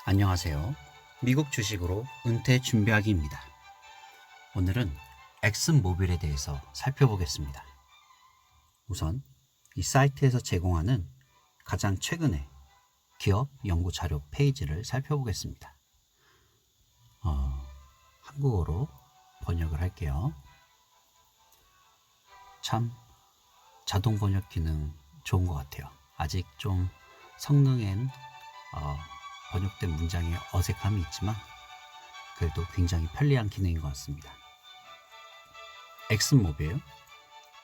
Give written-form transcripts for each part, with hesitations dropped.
안녕하세요. 미국 주식으로 은퇴 준비하기입니다. 오늘은 엑슨모빌에 대해서 살펴보겠습니다. 우선 이 사이트에서 제공하는 가장 최근의 기업 연구 자료 페이지를 살펴보겠습니다. 한국어로 번역을 할게요. 참 자동 번역 기능 좋은 것 같아요. 아직 좀 성능엔 번역된 문장에 어색함이 있지만 그래도 굉장히 편리한 기능인 것 같습니다. 엑슨모빌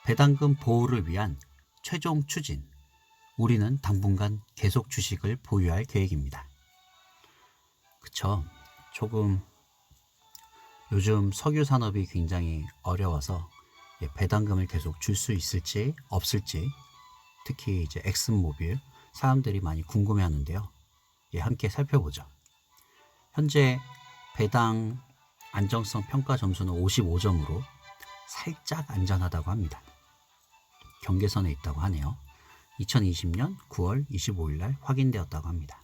배당금 보호를 위한 최종 추진. 우리는 당분간 계속 주식을 보유할 계획입니다. 그쵸? 조금 요즘 석유 산업이 굉장히 어려워서 배당금을 계속 줄 수 있을지 없을지 특히 이제 엑슨모빌 사람들이 많이 궁금해하는데요. 함께 살펴보죠. 현재 배당 안정성 평가 점수는 55점으로 살짝 안전하다고 합니다. 경계선에 있다고 하네요. 2020년 9월 25일 날 확인되었다고 합니다.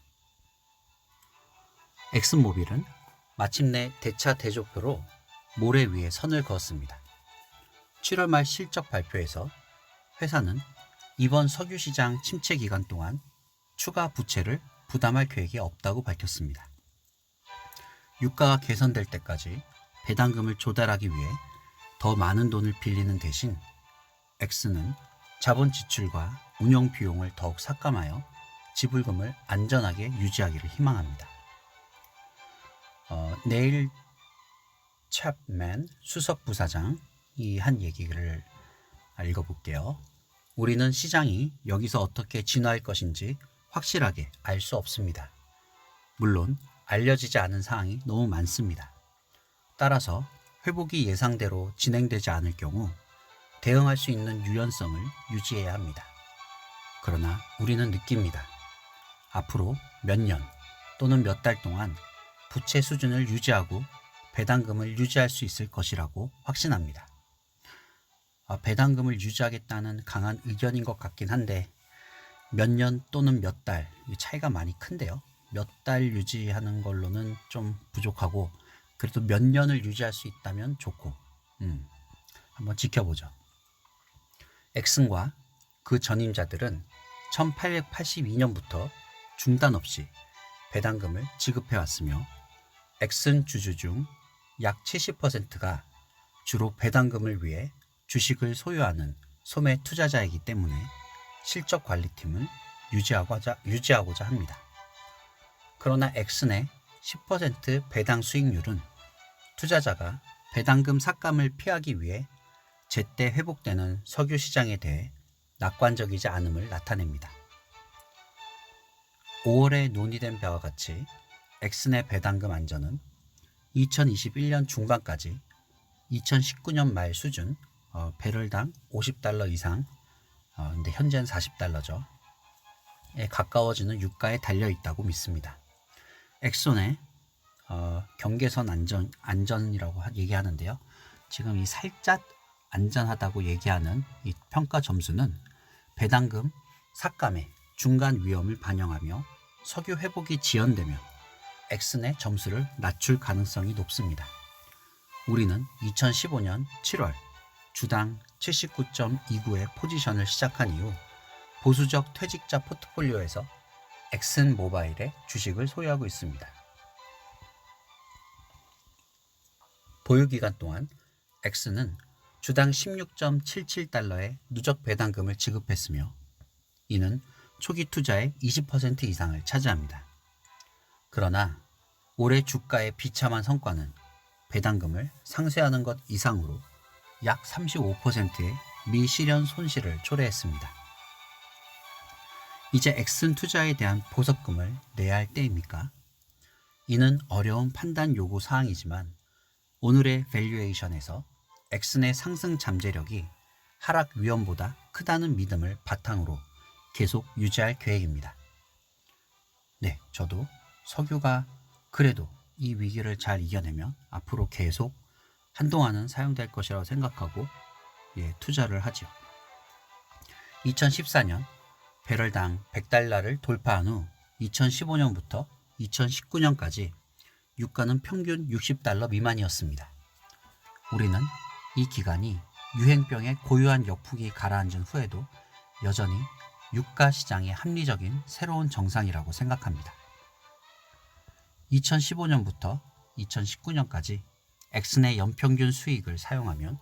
엑슨모빌은 마침내 대차 대조표로 모래 위에 선을 그었습니다. 7월 말 실적 발표에서 회사는 이번 석유시장 침체 기간 동안 추가 부채를 부담할 계획이 없다고 밝혔습니다. 유가가 개선될 때까지 배당금을 조달하기 위해 더 많은 돈을 빌리는 대신 엑스는 자본 지출과 운영 비용을 더욱 삭감하여 지불금을 안전하게 유지하기를 희망합니다. 네일 챕맨 수석 부사장이 한 얘기를 읽어볼게요. 우리는 시장이 여기서 어떻게 진화할 것인지 확실하게 알 수 없습니다. 물론 알려지지 않은 사항이 너무 많습니다. 따라서 회복이 예상대로 진행되지 않을 경우 대응할 수 있는 유연성을 유지해야 합니다. 그러나 우리는 느낍니다. 앞으로 몇 년 또는 몇 달 동안 부채 수준을 유지하고 배당금을 유지할 수 있을 것이라고 확신합니다. 배당금을 유지하겠다는 강한 의견인 것 같긴 한데 몇 년 또는 몇 달, 차이가 많이 큰데요. 몇 달 유지하는 걸로는 좀 부족하고 그래도 몇 년을 유지할 수 있다면 좋고 한번 지켜보죠. 엑슨과 그 전임자들은 1882년부터 중단 없이 배당금을 지급해왔으며 엑슨 주주 중 약 70%가 주로 배당금을 위해 주식을 소유하는 소매 투자자이기 때문에 실적 관리팀은 유지하고자 합니다. 그러나 엑슨의 10% 배당 수익률은 투자자가 배당금 삭감을 피하기 위해 제때 회복되는 석유 시장에 대해 낙관적이지 않음을 나타냅니다. 5월에 논의된 바와 같이 엑슨의 배당금 안전은 2021년 중반까지 2019년 말 수준 배럴당 $50 이상 근데 현재는 $40죠. 에 가까워지는 유가에 달려있다고 믿습니다. 엑손의 경계선 안전이라고 얘기하는데요. 지금 이 살짝 안전하다고 얘기하는 이 평가 점수는 배당금 삭감의 중간 위험을 반영하며 석유 회복이 지연되면 엑슨의 점수를 낮출 가능성이 높습니다. 우리는 2015년 7월 주당 79.29의 포지션을 시작한 이후 보수적 퇴직자 포트폴리오에서 엑슨 모바일의 주식을 소유하고 있습니다. 보유기간 동안 엑슨은 주당 16.77달러의 누적 배당금을 지급했으며 이는 초기 투자의 20% 이상을 차지합니다. 그러나 올해 주가의 비참한 성과는 배당금을 상쇄하는 것 이상으로 약 35%의 미실현 손실을 초래했습니다. 이제 엑슨 투자에 대한 보석금을 내야 할 때입니까? 이는 어려운 판단 요구 사항이지만 오늘의 밸류에이션에서 엑슨의 상승 잠재력이 하락 위험보다 크다는 믿음을 바탕으로 계속 유지할 계획입니다. 네, 저도 석유가 그래도 이 위기를 잘 이겨내면 앞으로 계속 한동안은 사용될 것이라고 생각하고 투자를 하죠. 2014년 배럴당 $100를 돌파한 후 2015년부터 2019년까지 유가는 평균 $60 미만이었습니다. 우리는 이 기간이 유행병의 고유한 역풍이 가라앉은 후에도 여전히 유가 시장의 합리적인 새로운 정상이라고 생각합니다. 2015년부터 2019년까지 엑슨의 연평균 수익을 사용하면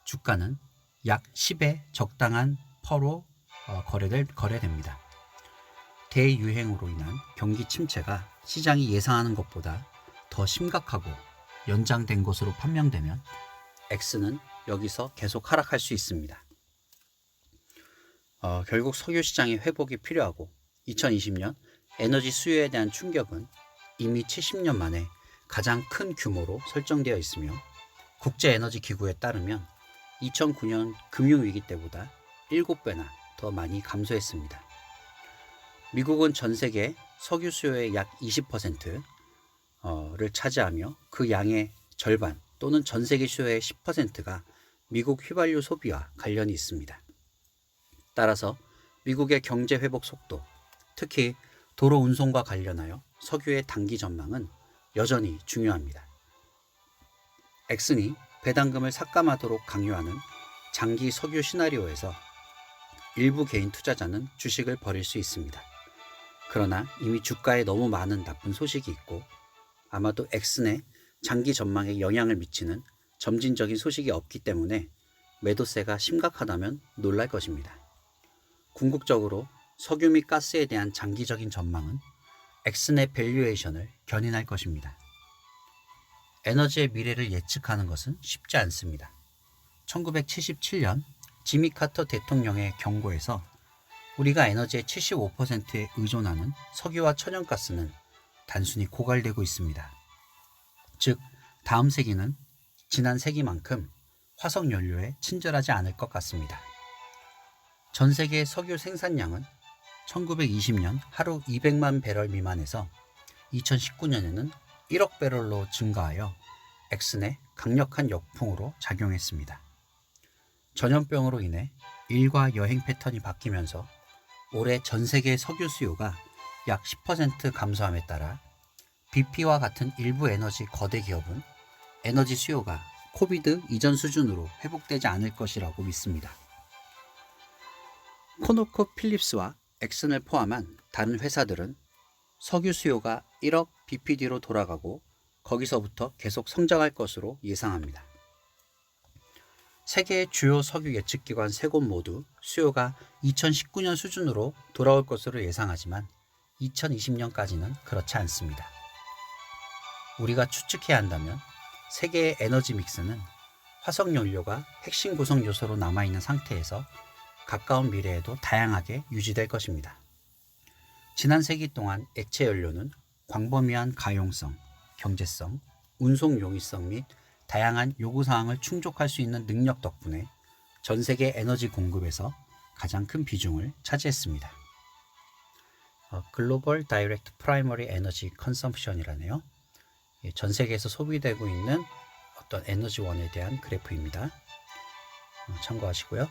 주가는 약 10의 적당한 퍼로 거래됩니다. 대유행으로 인한 경기 침체가 시장이 예상하는 것보다 더 심각하고 연장된 것으로 판명되면 엑스는 여기서 계속 하락할 수 있습니다. 결국 석유 시장의 회복이 필요하고 2020년 에너지 수요에 대한 충격은 이미 70년 만에 가장 큰 규모로 설정되어 있으며 국제에너지기구에 따르면 2009년 금융위기 때보다 7배나 더 많이 감소했습니다. 미국은 전 세계 석유 수요의 약 20%를 차지하며 그 양의 절반 또는 전 세계 수요의 10%가 미국 휘발유 소비와 관련이 있습니다. 따라서 미국의 경제 회복 속도, 특히 도로 운송과 관련하여 석유의 단기 전망은 여전히 중요합니다. 엑슨이 배당금을 삭감하도록 강요하는 장기 석유 시나리오에서 일부 개인 투자자는 주식을 버릴 수 있습니다. 그러나 이미 주가에 너무 많은 나쁜 소식이 있고 아마도 엑슨의 장기 전망에 영향을 미치는 점진적인 소식이 없기 때문에 매도세가 심각하다면 놀랄 것입니다. 궁극적으로 석유 및 가스에 대한 장기적인 전망은 엑슨의 밸류에이션을 견인할 것입니다. 에너지의 미래를 예측하는 것은 쉽지 않습니다. 1977년 지미 카터 대통령의 경고에서 우리가 에너지의 75%에 의존하는 석유와 천연가스는 단순히 고갈되고 있습니다. 즉, 다음 세기는 지난 세기만큼 화석연료에 친절하지 않을 것 같습니다. 전 세계의 석유 생산량은 1920년 하루 200만 배럴 미만에서 2019년에는 1억 배럴로 증가하여 엑슨의 강력한 역풍으로 작용했습니다. 전염병으로 인해 일과 여행 패턴이 바뀌면서 올해 전 세계 석유 수요가 약 10% 감소함에 따라 BP와 같은 일부 에너지 거대 기업은 에너지 수요가 코비드 이전 수준으로 회복되지 않을 것이라고 믿습니다. 코노코필립스와 엑슨을 포함한 다른 회사들은 석유 수요가 1억 BPD로 돌아가고 거기서부터 계속 성장할 것으로 예상합니다. 세계의 주요 석유 예측기관 3곳 모두 수요가 2019년 수준으로 돌아올 것으로 예상하지만 2020년까지는 그렇지 않습니다. 우리가 추측해야 한다면 세계의 에너지 믹스는 화석연료가 핵심 구성 요소로 남아있는 상태에서 가까운 미래에도 다양하게 유지될 것입니다. 지난 세기 동안 액체 연료는 광범위한 가용성, 경제성, 운송 용이성 및 다양한 요구사항을 충족할 수 있는 능력 덕분에 전 세계 에너지 공급에서 가장 큰 비중을 차지했습니다. 글로벌 다이렉트 프라이머리 에너지 컨섬션이라네요. 전 세계에서 소비되고 있는 어떤 에너지원에 대한 그래프입니다. 참고하시고요.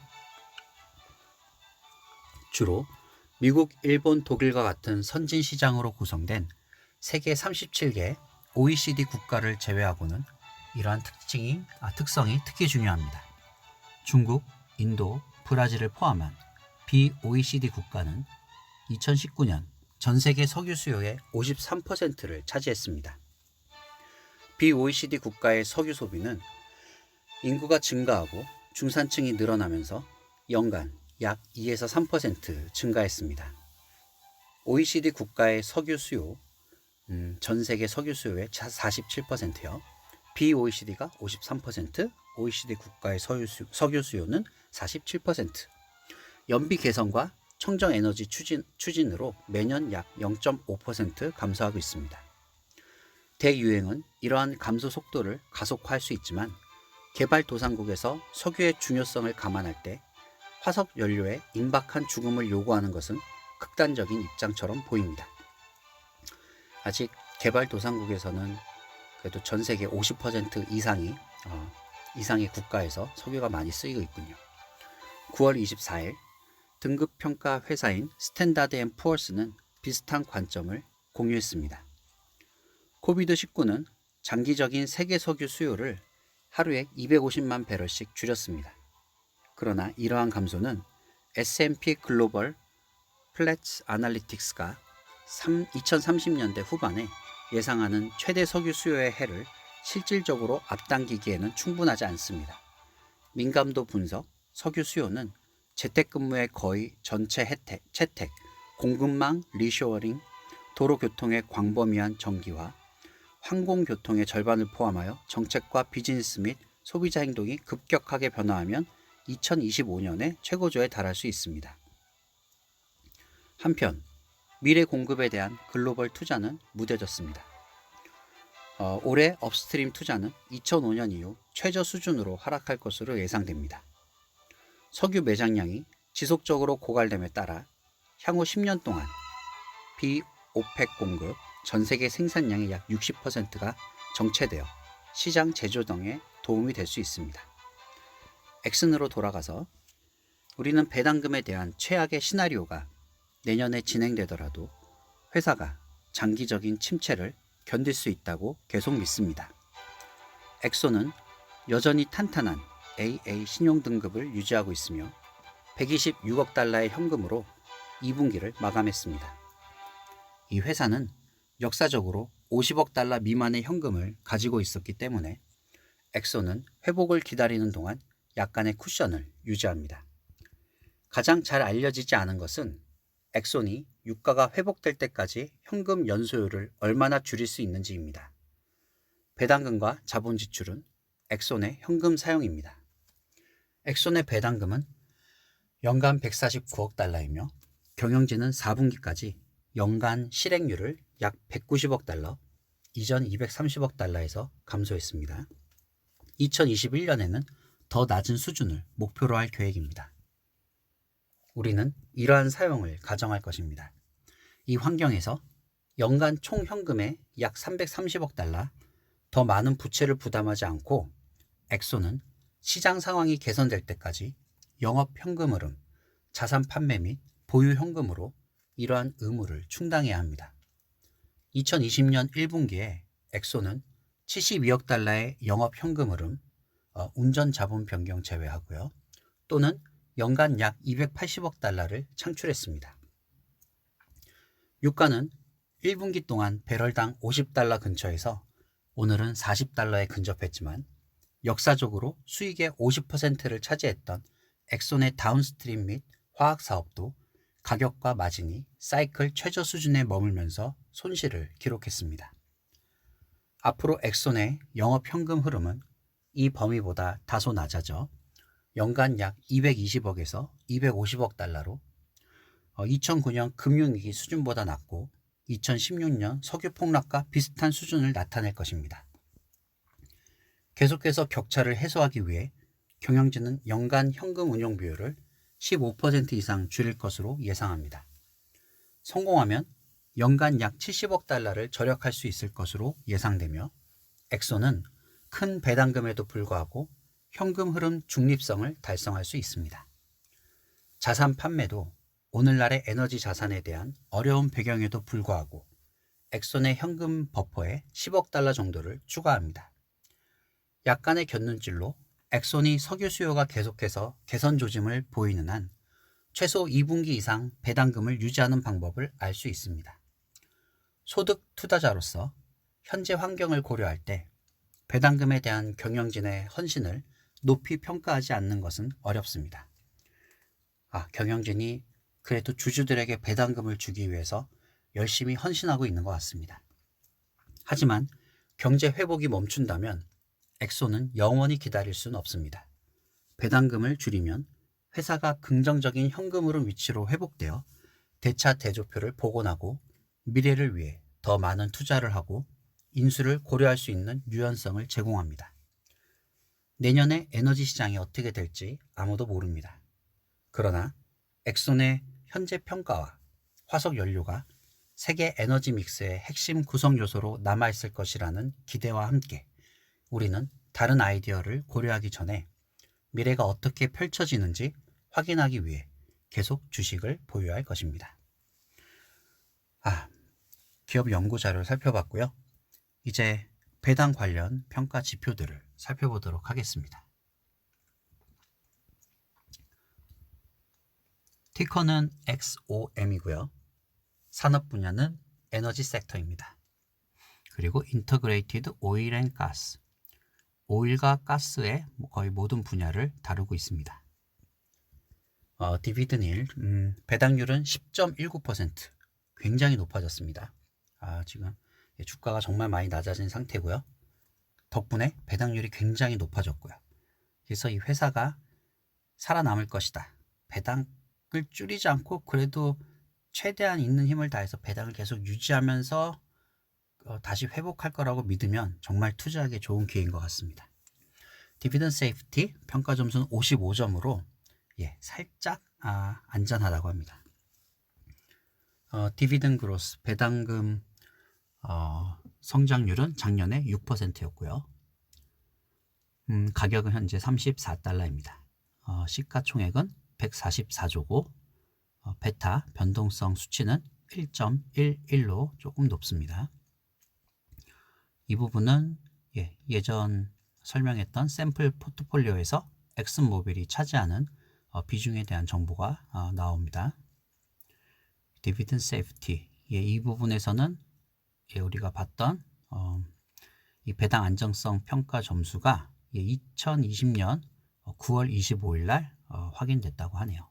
주로 미국, 일본, 독일과 같은 선진 시장으로 구성된 세계 37개 OECD 국가를 제외하고는 이러한 특성이 특히 중요합니다. 중국, 인도, 브라질을 포함한 비OECD 국가는 2019년 전 세계 석유 수요의 53%를 차지했습니다. 비OECD 국가의 석유 소비는 인구가 증가하고 중산층이 늘어나면서 연간 약 2에서 3% 증가했습니다. OECD 국가의 석유 수요, 전 세계 석유 수요의 47%요. 비OECD가 53%, OECD 국가의 석유 수요는 47%. 연비 개선과 청정 에너지 추진으로 매년 약 0.5% 감소하고 있습니다. 대유행은 이러한 감소 속도를 가속화할 수 있지만 개발도상국에서 석유의 중요성을 감안할 때 화석 연료의 임박한 죽음을 요구하는 것은 극단적인 입장처럼 보입니다. 아직 개발도상국에서는 그래도 전 세계 50% 이상의 국가에서 석유가 많이 쓰이고 있군요. 9월 24일 등급평가 회사인 스탠다드 앤 푸어스는 비슷한 관점을 공유했습니다. 코비드19는 장기적인 세계 석유 수요를 하루에 250만 배럴씩 줄였습니다. 그러나 이러한 감소는 S&P 글로벌 플랫츠 아날리틱스가 2030년대 후반에 예상하는 최대 석유 수요의 해를 실질적으로 앞당기기에는 충분하지 않습니다. 민감도 분석, 석유 수요는 재택근무의 거의 전체 채택, 공급망 리쇼어링, 도로교통의 광범위한 전기화, 항공교통의 절반을 포함하여 정책과 비즈니스 및 소비자 행동이 급격하게 변화하면 2025년에 최고조에 달할 수 있습니다. 한편 미래 공급에 대한 글로벌 투자는 무뎌졌습니다. 올해 업스트림 투자는 2005년 이후 최저 수준으로 하락할 것으로 예상됩니다. 석유 매장량이 지속적으로 고갈됨에 따라 향후 10년 동안 비오펙 공급 전 세계 생산량의 약 60%가 정체되어 시장 재조정에 도움이 될 수 있습니다. 엑슨으로 돌아가서 우리는 배당금에 대한 최악의 시나리오가 내년에 진행되더라도 회사가 장기적인 침체를 견딜 수 있다고 계속 믿습니다. 엑소는 여전히 탄탄한 AA 신용등급을 유지하고 있으며 126억 달러의 현금으로 2분기를 마감했습니다. 이 회사는 역사적으로 50억 달러 미만의 현금을 가지고 있었기 때문에 엑소는 회복을 기다리는 동안 약간의 쿠션을 유지합니다. 가장 잘 알려지지 않은 것은 엑손이 유가가 회복될 때까지 현금 연소율을 얼마나 줄일 수 있는지입니다. 배당금과 자본 지출은 엑손의 현금 사용입니다. 엑손의 배당금은 연간 149억 달러이며 경영진은 4분기까지 연간 실행률을 약 190억 달러, 이전 230억 달러에서 감소했습니다. 2021년에는 더 낮은 수준을 목표로 할 계획입니다. 우리는 이러한 사용을 가정할 것입니다. 이 환경에서 연간 총 현금의 약 330억 달러, 더 많은 부채를 부담하지 않고 엑소는 시장 상황이 개선될 때까지 영업 현금 흐름, 자산 판매 및 보유 현금으로 이러한 의무를 충당해야 합니다. 2020년 1분기에 엑소는 72억 달러의 영업 현금 흐름, 운전 자본 변경 제외하고요. 또는 연간 약 280억 달러를 창출했습니다. 유가는 1분기 동안 배럴당 50달러 근처에서 오늘은 40달러에 근접했지만 역사적으로 수익의 50%를 차지했던 엑손의 다운스트림 및 화학사업도 가격과 마진이 사이클 최저 수준에 머물면서 손실을 기록했습니다. 앞으로 엑손의 영업 현금 흐름은 이 범위보다 다소 낮아져 연간 약 220억에서 250억 달러로 2009년 금융위기 수준보다 낮고 2016년 석유 폭락과 비슷한 수준을 나타낼 것입니다. 계속해서 격차를 해소하기 위해 경영진은 연간 현금 운용 비율을 15% 이상 줄일 것으로 예상합니다. 성공하면 연간 약 70억 달러를 절약할 수 있을 것으로 예상되며 엑소는 큰 배당금에도 불구하고 현금 흐름 중립성을 달성할 수 있습니다. 자산 판매도 오늘날의 에너지 자산에 대한 어려운 배경에도 불구하고 엑손의 현금 버퍼에 10억 달러 정도를 추가합니다. 약간의 곁눈질로 엑손이 석유 수요가 계속해서 개선 조짐을 보이는 한 최소 2분기 이상 배당금을 유지하는 방법을 알 수 있습니다. 소득 투자자로서 현재 환경을 고려할 때 배당금에 대한 경영진의 헌신을 높이 평가하지 않는 것은 어렵습니다. 경영진이 그래도 주주들에게 배당금을 주기 위해서 열심히 헌신하고 있는 것 같습니다. 하지만 경제 회복이 멈춘다면 엑소는 영원히 기다릴 수는 없습니다. 배당금을 줄이면 회사가 긍정적인 현금 흐름 위치로 회복되어 대차 대조표를 복원하고 미래를 위해 더 많은 투자를 하고 인수를 고려할 수 있는 유연성을 제공합니다. 내년에 에너지 시장이 어떻게 될지 아무도 모릅니다. 그러나 엑손의 현재 평가와 화석 연료가 세계 에너지 믹스의 핵심 구성 요소로 남아있을 것이라는 기대와 함께 우리는 다른 아이디어를 고려하기 전에 미래가 어떻게 펼쳐지는지 확인하기 위해 계속 주식을 보유할 것입니다. 기업 연구 자료를 살펴봤고요. 이제 배당 관련 평가 지표들을 살펴보도록 하겠습니다. 티커는 XOM이고요. 산업 분야는 에너지 섹터입니다. 그리고 인터그레이티드 오일 앤 가스, 오일과 가스의 거의 모든 분야를 다루고 있습니다. 디비든일, 배당률은 10.19%, 굉장히 높아졌습니다. 지금 주가가 정말 많이 낮아진 상태고요. 덕분에 배당률이 굉장히 높아졌고요. 그래서 이 회사가 살아남을 것이다. 배당을 줄이지 않고 그래도 최대한 있는 힘을 다해서 배당을 계속 유지하면서 다시 회복할 거라고 믿으면 정말 투자하기 좋은 기회인 것 같습니다. 디비든 세이프티 평가 점수는 55점으로 살짝 안전하다고 합니다. 디비든 그로스 배당금 성장률은 작년에 6%였고요. 가격은 현재 34달러입니다. 시가총액은 144조고 베타 변동성 수치는 1.11로 조금 높습니다. 이 부분은 예전 설명했던 샘플 포트폴리오에서 엑슨모빌이 차지하는 비중에 대한 정보가 나옵니다. 디비든 세이프티 이 부분에서는 우리가 봤던 이 배당 안정성 평가 점수가 2020년 9월 25일 날 확인됐다고 하네요.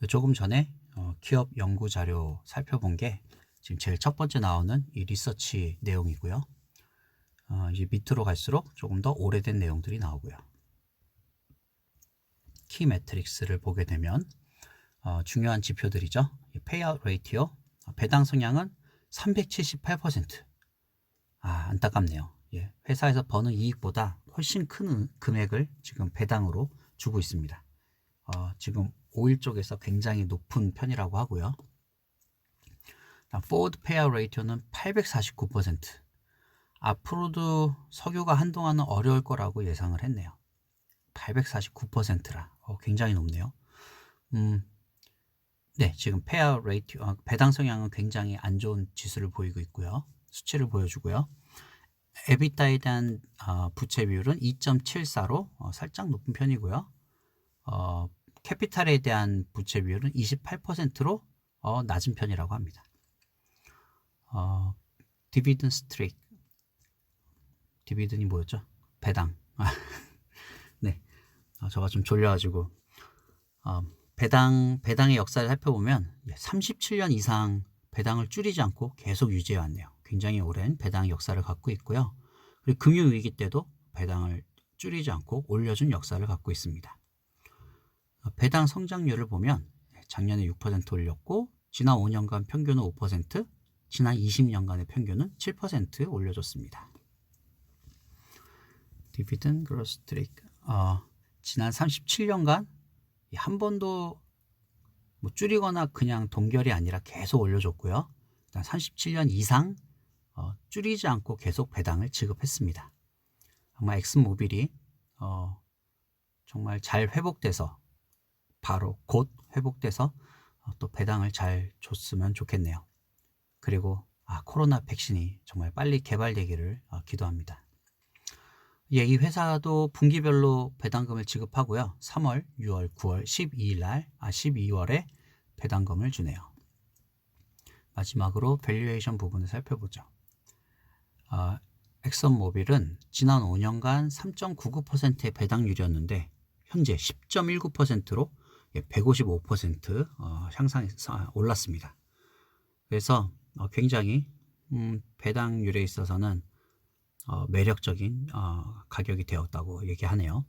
조금 전에 기업 연구 자료 살펴본 게 지금 제일 첫 번째 나오는 이 리서치 내용이고요. 이제 밑으로 갈수록 조금 더 오래된 내용들이 나오고요. 키 매트릭스를 보게 되면 중요한 지표들이죠. 페이아웃 레이티오 배당 성향은 378%. 안타깝네요. 회사에서 버는 이익보다 훨씬 큰 금액을 지금 배당으로 주고 있습니다. 지금 오일 쪽에서 굉장히 높은 편이라고 하고요. 포워드 페이아웃 레이티오는 849%. 앞으로도 석유가 한동안은 어려울 거라고 예상을 했네요. 849%라 굉장히 높네요. 지금 페이아웃 레이티오 배당 성향은 굉장히 안 좋은 지수를 보이고 있고요. 수치를 보여주고요. 에비타에 대한 부채 비율은 2.74로 살짝 높은 편이고요. 캐피탈에 대한 부채 비율은 28%로 낮은 편이라고 합니다. 디비든 스트릭 디비든이 뭐였죠? 배당. 저가 좀 졸려가지고 배당의 역사를 살펴보면 37년 이상 배당을 줄이지 않고 계속 유지해 왔네요. 굉장히 오랜 배당 역사를 갖고 있고요. 그리고 금융위기 때도 배당을 줄이지 않고 올려준 역사를 갖고 있습니다. 배당 성장률을 보면 작년에 6% 올렸고 지난 5년간 평균은 5%, 지난 20년간의 평균은 7% 올려줬습니다. 디비든 그로스 스트릭 지난 37년간 한 번도 줄이거나 그냥 동결이 아니라 계속 올려줬고요. 37년 이상 줄이지 않고 계속 배당을 지급했습니다. 정말 엑슨모빌이 정말 잘 회복돼서 바로 곧 회복돼서 또 배당을 잘 줬으면 좋겠네요. 그리고 코로나 백신이 정말 빨리 개발되기를 기도합니다. 이 회사도 분기별로 배당금을 지급하고요. 3월, 6월, 9월, 12월에 배당금을 주네요. 마지막으로 밸류에이션 부분을 살펴보죠. 엑슨모빌은 지난 5년간 3.99%의 배당률이었는데 현재 10.19%로 155% 향상해서 올랐습니다. 그래서 굉장히 배당률에 있어서는 매력적인 가격이 되었다고 얘기하네요.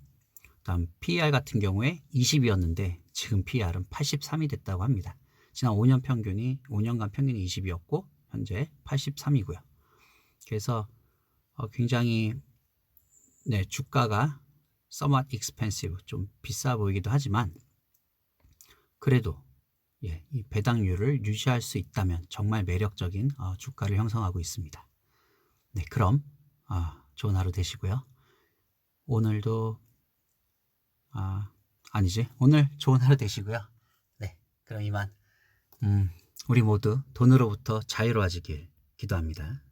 다음 PER 같은 경우에 20이었는데 지금 PER은 83이 됐다고 합니다. 지난 5년간 평균이 20이었고 현재 83이고요. 그래서 굉장히 주가가 somewhat expensive, 좀 비싸 보이기도 하지만 그래도 이 배당률을 유지할 수 있다면 정말 매력적인 주가를 형성하고 있습니다. 그럼 좋은 하루 되시고요. 오늘도 오늘 좋은 하루 되시고요. 그럼 이만 우리 모두 돈으로부터 자유로워지길 기도합니다.